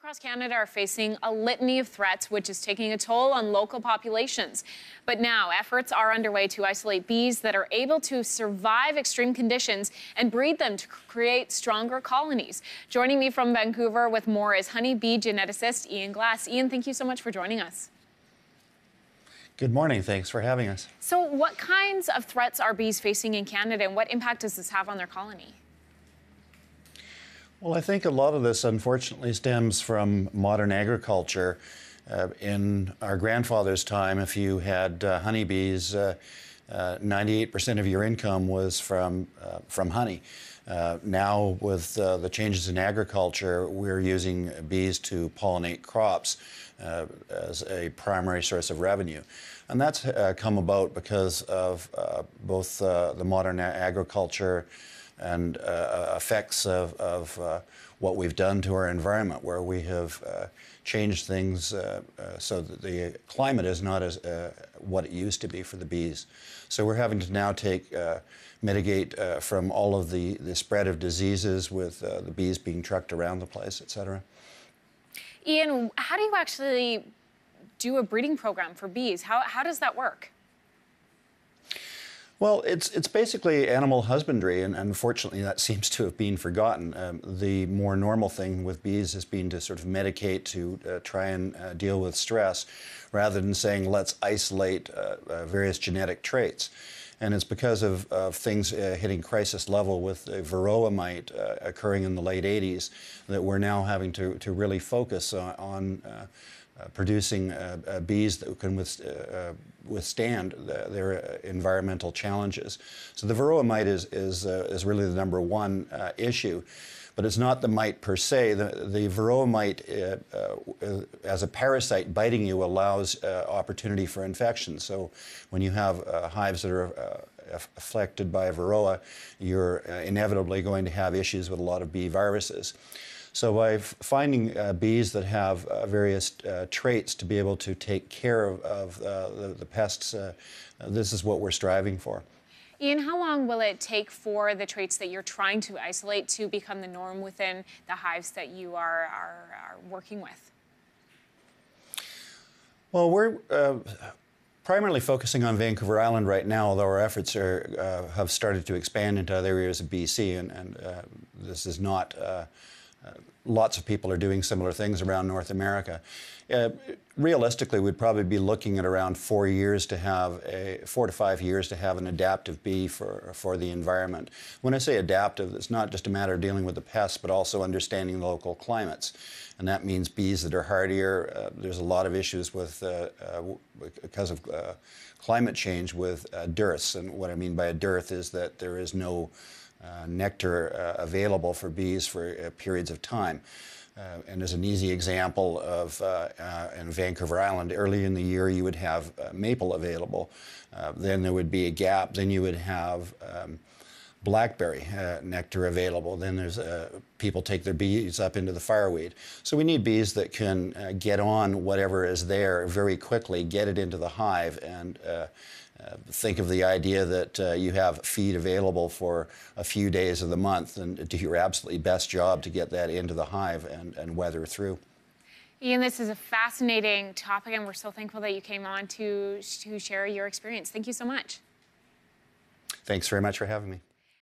across Canada are facing a litany of threats, which is taking a toll on local populations. But now efforts are underway to isolate bees that are able to survive extreme conditions and breed them to create stronger colonies. Joining me from Vancouver with more is honeybee geneticist Ian Glass. Ian, thank you so much for joining us. Good morning. Thanks for having us. So what kinds of threats are bees facing in Canada, and what impact does this have on their colony? Well, I think a lot of this, unfortunately, stems from modern agriculture. In our grandfather's time, if you had honeybees, 98% of your income was from honey. Now, with the changes in agriculture, we're using bees to pollinate crops as a primary source of revenue. And that's come about because of both the modern agriculture and effects of what we've done to our environment, where we have changed things so that the climate is not as what it used to be for the bees. So we're having to now mitigate from all of the spread of diseases with the bees being trucked around the place, et cetera. Ian, how do you actually do a breeding program for bees? How does that work? Well, it's basically animal husbandry, and unfortunately that seems to have been forgotten. The more normal thing with bees has been to sort of medicate to try and deal with stress, rather than saying let's isolate various genetic traits. And it's because of things hitting crisis level with the varroa mite occurring in the late 80s that we're now having to really focus on producing bees that can withstand their environmental challenges. So the varroa mite is really the number one issue. But it's not the mite per se. The varroa mite, as a parasite biting you, allows opportunity for infection. So when you have hives that are affected by varroa, you're inevitably going to have issues with a lot of bee viruses. So by finding bees that have various traits to be able to take care of the pests, this is what we're striving for. Ian, how long will it take for the traits that you're trying to isolate to become the norm within the hives that you are working with? Well, we're primarily focusing on Vancouver Island right now, although our efforts have started to expand into other areas of BC, and this is not... lots of people are doing similar things around North America. Realistically, we'd probably be looking at around 4 to 5 years to have an adaptive bee for the environment. When I say adaptive, it's not just a matter of dealing with the pests, but also understanding the local climates. And that means bees that are hardier. There's a lot of issues with because of climate change with dearths. And what I mean by a dearth is that there is no nectar available for bees for periods of time. And as an easy example of in Vancouver Island, early in the year you would have maple available. Then there would be a gap. Then you would have blackberry nectar available. Then there's people take their bees up into the fireweed. So we need bees that can get on whatever is there very quickly, get it into the hive, and think of the idea that you have feed available for a few days of the month, and do your absolutely best job to get that into the hive and weather through. Ian, this is a fascinating topic, and we're so thankful that you came on to share your experience. Thank you so much. Thanks very much for having me.